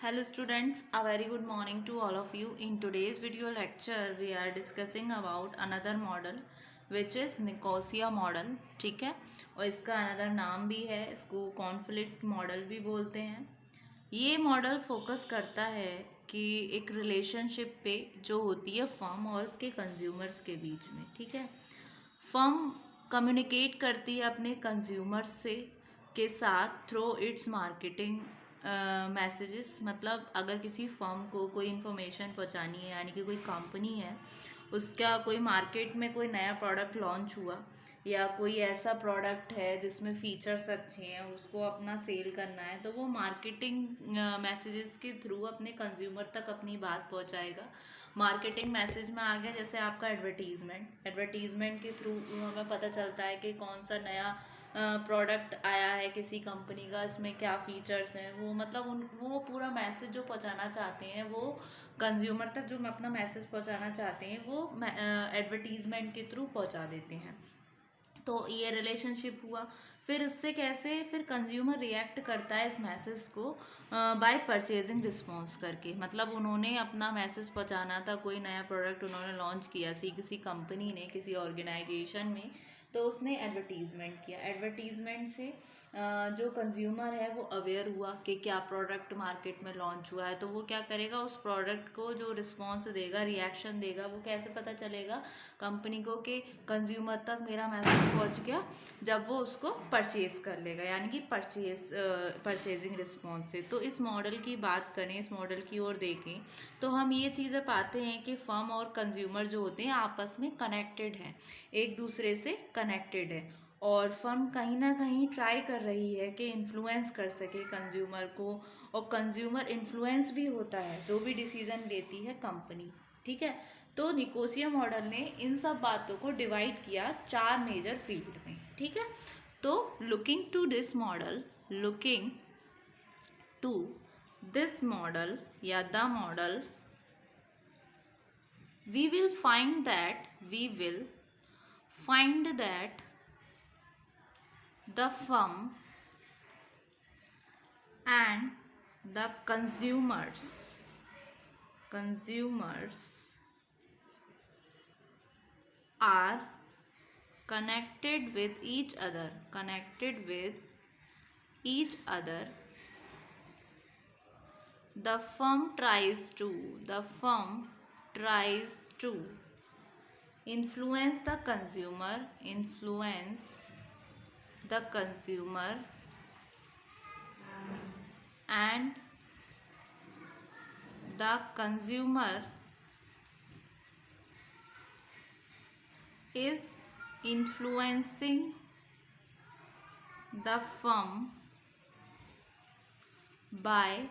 Hello students, a very good morning to all of you. In today's video lecture, we are discussing about another model which is Nicosia model. ठीक है, और इसका another नाम भी है, इसको conflict model भी बोलते हैं। ये मॉडल फोकस करता है कि एक रिलेशनशिप पे जो होती है फर्म और उसके कंज्यूमर्स के बीच में। ठीक है, फर्म कम्युनिकेट करती है अपने कंज्यूमर्स से के साथ थ्रू इट्स मार्केटिंग मैसेजेस। मतलब अगर किसी फर्म को कोई इन्फॉर्मेशन पहुंचानी है, यानी कि कोई कंपनी है, उसका कोई मार्केट में कोई नया प्रोडक्ट लॉन्च हुआ या कोई ऐसा प्रोडक्ट है जिसमें फीचर्स अच्छे हैं, उसको अपना सेल करना है, तो वो मार्केटिंग मैसेजेस के थ्रू अपने कंज्यूमर तक अपनी बात पहुंचाएगा। मार्केटिंग मैसेज में आ गया जैसे आपका एडवर्टीजमेंट के थ्रू हमें पता चलता है कि कौन सा नया प्रोडक्ट आया है किसी कंपनी का, इसमें क्या फीचर्स हैं, वो मतलब वो पूरा मैसेज जो पहुंचाना चाहते हैं वो कंज्यूमर तक, जो अपना मैसेज पहुंचाना चाहते हैं वो एडवर्टीजमेंट के थ्रू पहुंचा देते हैं। तो ये रिलेशनशिप हुआ। फिर उससे कैसे फिर कंज्यूमर रिएक्ट करता है इस मैसेज को बाय परचेजिंग रिस्पॉन्स करके। मतलब उन्होंने अपना मैसेज पहुंचाना था, कोई नया प्रोडक्ट उन्होंने लॉन्च किया किसी कंपनी ने, किसी ऑर्गेनाइजेशन में, तो उसने एडवर्टीजमेंट किया। एडवर्टीजमेंट से जो कंज्यूमर है वो अवेयर हुआ कि क्या प्रोडक्ट मार्केट में लॉन्च हुआ है, तो वो क्या करेगा, उस प्रोडक्ट को जो रिस्पॉन्स देगा, रिएक्शन देगा, वो कैसे पता चलेगा कंपनी को कि कंज्यूमर तक मेरा मैसेज पहुंच गया, जब वो उसको परचेज कर लेगा, यानी कि परचेजिंग रिस्पॉन्स से। तो इस मॉडल की बात करें, इस मॉडल की ओर देखें, तो हम ये चीज़ें पाते हैं कि फर्म और कंज्यूमर जो होते हैं आपस में कनेक्टेड हैं, एक दूसरे से कनेक्टेड है, और फर्म कहीं ना कहीं ट्राई कर रही है कि इन्फ्लुएंस कर सके कंज्यूमर को, और कंज्यूमर इन्फ्लुएंस भी होता है जो भी डिसीजन लेती है कंपनी। ठीक है, तो निकोसिया मॉडल ने इन सब बातों को डिवाइड किया 4 मेजर फील्ड में। ठीक है, तो लुकिंग टू दिस मॉडल या the model, we will find that the firm and the consumers are connected with each other. The firm tries to influence the consumer and the consumer is influencing the firm by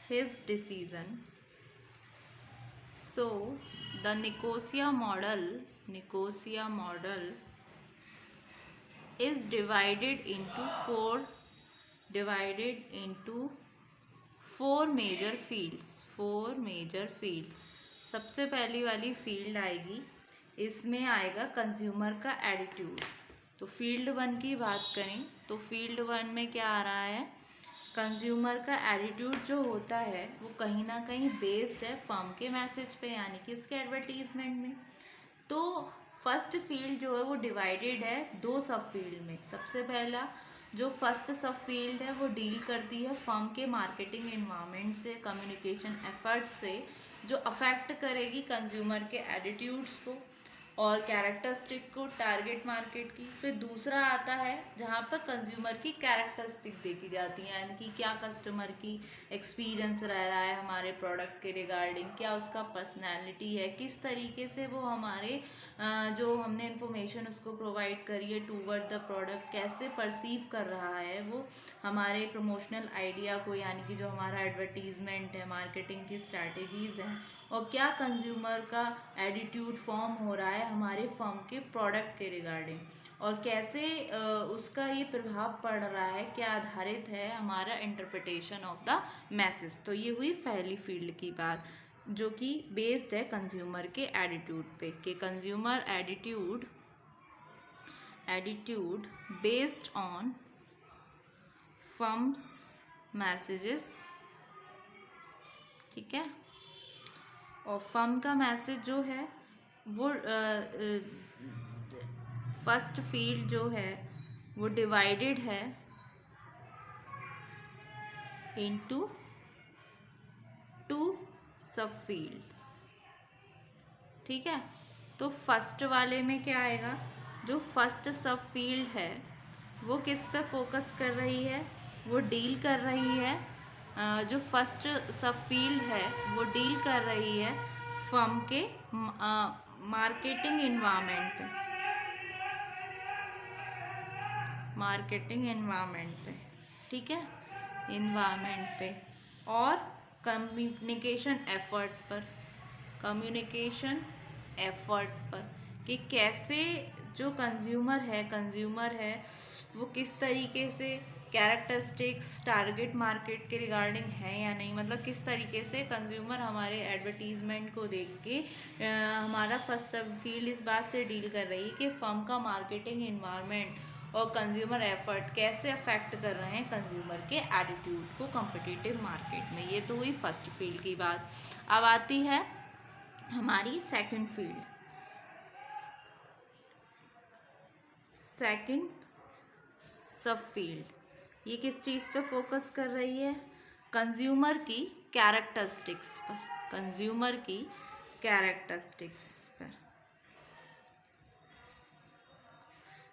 his decision. So the Nicosia model is divided into four major fields. सबसे पहली वाली field आएगी, इसमें आएगा consumer का attitude. तो field 1 की बात करें तो फील्ड 1 में क्या आ रहा है, कंज्यूमर का एटीट्यूड जो होता है वो कहीं ना कहीं बेस्ड है फर्म के मैसेज पे, यानी कि उसके एडवर्टीजमेंट में। तो फर्स्ट फील्ड जो है वो डिवाइडेड है 2 सब फील्ड में। सबसे पहला जो फर्स्ट सब फील्ड है वो डील करती है फर्म के मार्केटिंग इन्वायरमेंट से, कम्युनिकेशन एफर्ट से, जो अफेक्ट करेगी कंज्यूमर के एटीट्यूड्स को और कैरेक्टरिस्टिक को टारगेट मार्केट की। फिर दूसरा आता है जहाँ पर कंज्यूमर की कैरेक्टरिस्टिक देखी जाती है, यानी कि क्या कस्टमर की एक्सपीरियंस रह रहा है हमारे प्रोडक्ट के रिगार्डिंग, क्या उसका पर्सनैलिटी है, किस तरीके से वो हमारे जो हमने इन्फॉर्मेशन उसको प्रोवाइड करी है टूवर्ड द प्रोडक्ट, कैसे परसीव कर रहा है वो हमारे प्रमोशनल आइडिया को, यानी कि जो हमारा एडवर्टीजमेंट है, मार्केटिंग की स्ट्रैटेजीज़ हैं, और क्या कंज्यूमर का एटीट्यूड फॉर्म हो रहा है हमारे फर्म के प्रोडक्ट के रिगार्डिंग, और कैसे उसका ये प्रभाव पड़ रहा है, क्या आधारित है हमारा इंटरप्रिटेशन ऑफ द मैसेज। तो ये हुई पहली फील्ड की बात, जो कि बेस्ड है कंज्यूमर के एटीट्यूड पे, कि consumer attitude based on firms messages ठीक है। और फर्म का मैसेज जो है वो फर्स्ट फील्ड जो है वो डिवाइडेड है इनटू 2 सब फील्ड्स। ठीक है, तो फर्स्ट वाले में क्या आएगा, जो फर्स्ट सब फील्ड है वो किस पे फोकस कर रही है, वो डील कर रही है जो फर्स्ट सब फील्ड है वो डील कर रही है फर्म के मार्केटिंग इन्वायरमेंट पे, मार्केटिंग इन्वायरमेंट पे। ठीक है, इन्वायरमेंट पे और कम्युनिकेशन एफर्ट पर, कम्युनिकेशन एफर्ट पर कि कैसे जो कंज्यूमर है वो किस तरीके से कैरेक्टरिस्टिक्स टारगेट मार्केट के रिगार्डिंग है या नहीं, मतलब किस तरीके से कंज्यूमर हमारे एडवर्टीजमेंट को देख के हमारा फर्स्ट सब फील्ड इस बात से डील कर रही है कि फर्म का मार्केटिंग इन्वायरमेंट और कंज्यूमर एफर्ट कैसे अफेक्ट कर रहे हैं कंज्यूमर के एटीट्यूड को कॉम्पिटिटिव मार्केट में। ये तो हुई फर्स्ट फील्ड की बात। अब आती है हमारी सेकंड फील्ड, सेकंड सब फील्ड। ये किस चीज़ पे फोकस कर रही है, कंज्यूमर की कैरेक्टरिस्टिक्स पर, कंज्यूमर की कैरेक्टरिस्टिक्स पर।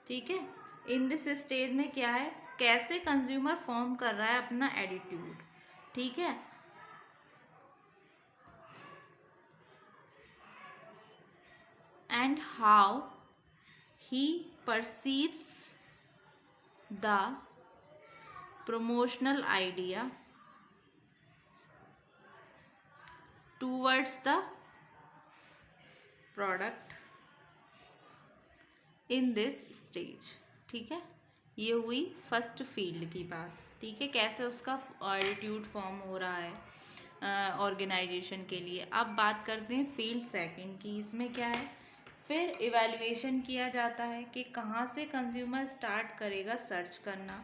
ठीक है, इन दिस स्टेज में क्या है, कैसे कंज्यूमर फॉर्म कर रहा है अपना एटीट्यूड। ठीक है, and how he perceives the promotional idea towards the product in this stage। ठीक है, ये हुई फर्स्ट फील्ड की बात। ठीक है, कैसे उसका एटीट्यूड फॉर्म हो रहा है ऑर्गेनाइजेशन के लिए। अब बात करते हैं फील्ड सेकंड की। इसमें क्या है, फिर इवैल्यूएशन किया जाता है कि कहाँ से कंज्यूमर स्टार्ट करेगा सर्च करना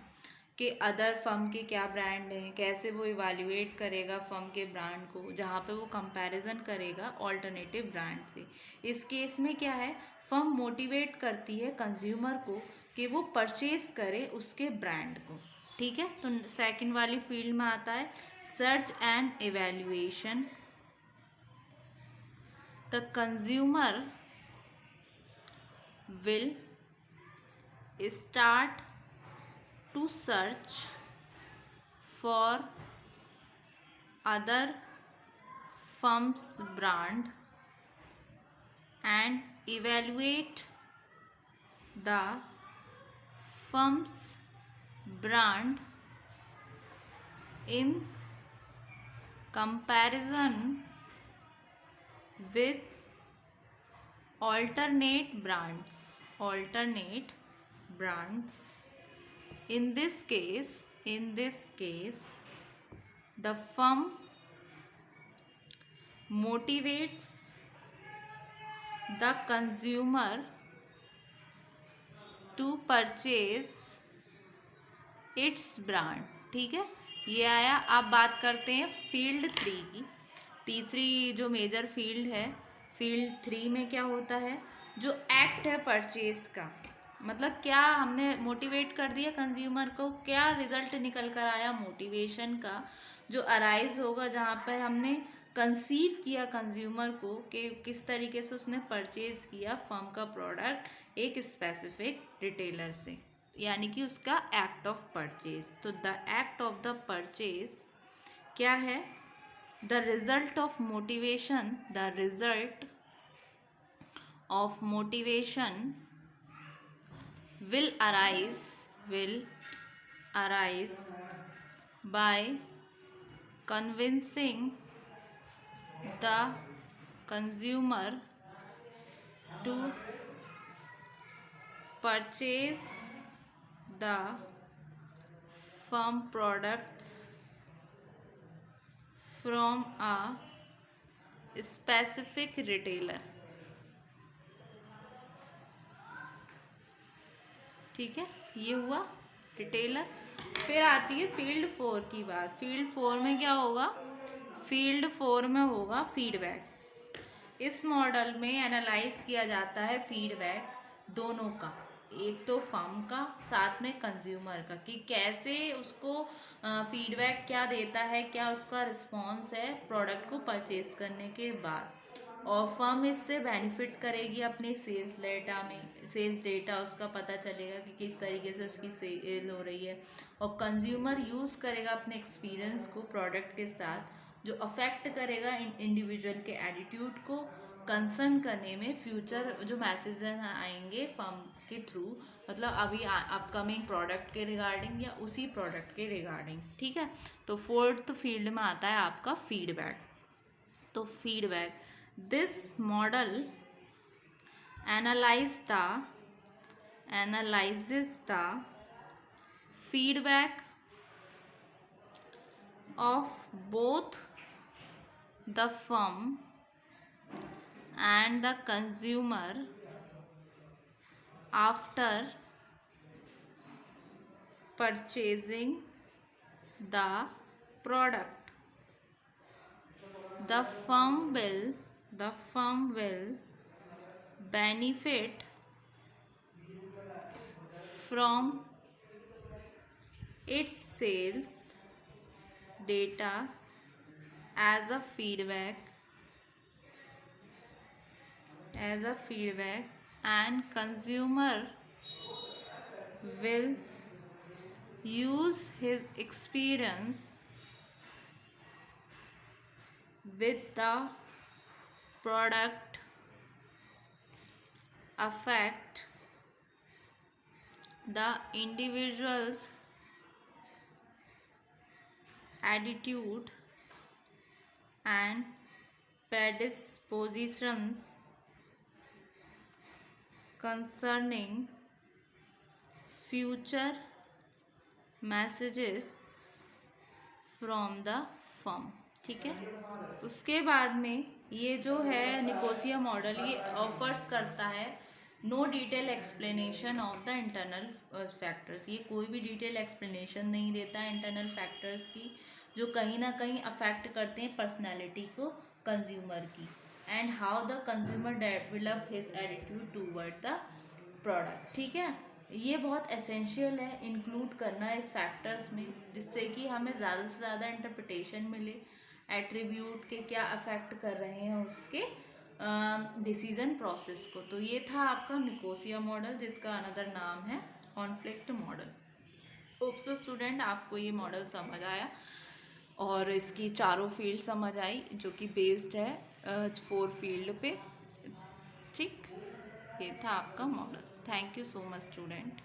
कि अदर फर्म के क्या ब्रांड हैं, कैसे वो इवैल्यूएट करेगा फर्म के ब्रांड को, जहाँ पे वो कंपैरिजन करेगा ऑल्टरनेटिव ब्रांड से। इस केस में क्या है, फर्म मोटिवेट करती है कंज्यूमर को कि वो परचेज करे उसके ब्रांड को। ठीक है, तो सेकंड वाली फील्ड में आता है search and evaluation. The consumer will start to search for other firms brand and evaluate the firm's brand in comparison with alternate brands, in this case the firm motivates the consumer to purchase its brand। ठीक है, ये आया। अब बात करते हैं field three की। तीसरी जो मेजर फील्ड है, फील्ड थ्री में क्या होता है, जो एक्ट है परचेज का, मतलब क्या हमने मोटिवेट कर दिया कंज्यूमर को, क्या रिजल्ट निकल कर आया मोटिवेशन का जो अराइज होगा, जहाँ पर हमने कंसीव किया कंज्यूमर को कि किस तरीके से उसने परचेज किया फर्म का प्रोडक्ट एक स्पेसिफिक रिटेलर से, यानी कि उसका एक्ट ऑफ परचेज। तो the act of the purchase क्या है, the result of motivation will arise by convincing the consumer to purchase the firm products from a specific retailer। ठीक है, ये हुआ रिटेलर। फिर आती है फील्ड फोर की बात। फील्ड फोर में क्या होगा, फील्ड 4 में होगा फीडबैक। इस मॉडल में एनालाइज किया जाता है फीडबैक दोनों का, एक तो फर्म का साथ में कंज्यूमर का, कि कैसे उसको फीडबैक क्या देता है, क्या उसका रिस्पॉन्स है प्रोडक्ट को परचेज करने के बाद। और फर्म इससे बेनिफिट करेगी अपने सेल्स डेटा में, सेल्स डेटा उसका पता चलेगा कि किस तरीके से उसकी सेल हो रही है। और कंज्यूमर यूज़ करेगा अपने एक्सपीरियंस को प्रोडक्ट के साथ, जो अफेक्ट करेगा इंडिविजुअल के एटीट्यूड को कंसर्न करने में। फ्यूचर जो मैसेजेस आएंगे फर्म के थ्रू, मतलब अभी अपकमिंग प्रोडक्ट के रिगार्डिंग या उसी प्रोडक्ट के रिगार्डिंग, ठीक है। तो फोर्थ फील्ड में आता है आपका फीडबैक। तो feedback, this model analyzes the feedback of both the firm and the consumer after purchasing the product. The firm will benefit from its sales data as a feedback and consumer will use his experience with the product affect the individual's attitude and predispositions concerning future messages from the firm, ठीक है। उसके बाद में ये जो है Nicosia model, ये offers करता है no detail explanation of the internal factors. ये कोई भी डिटेल एक्सप्लेनेशन नहीं देता है इंटरनल फैक्टर्स की, जो कहीं ना कहीं अफेक्ट करते हैं पर्सनैलिटी को कंज्यूमर की, and how the consumer develop his attitude toward the product, ठीक है। ये बहुत एसेंशियल है इंक्लूड करना इस फैक्टर्स में, जिससे कि हमें ज़्यादा से ज़्यादा इंटरप्रिटेशन मिले एट्रीब्यूट के क्या अफेक्ट कर रहे हैं उसके डिसीजन प्रोसेस को। तो ये था आपका निकोसिया मॉडल, जिसका अनदर नाम है conflict model. Hope so student आपको ये मॉडल समझ आया और इसकी चारों फील्ड समझ आई, जो कि बेस्ड है 4 फील्ड पे, ठीक। ये था आपका model. Thank you so much student.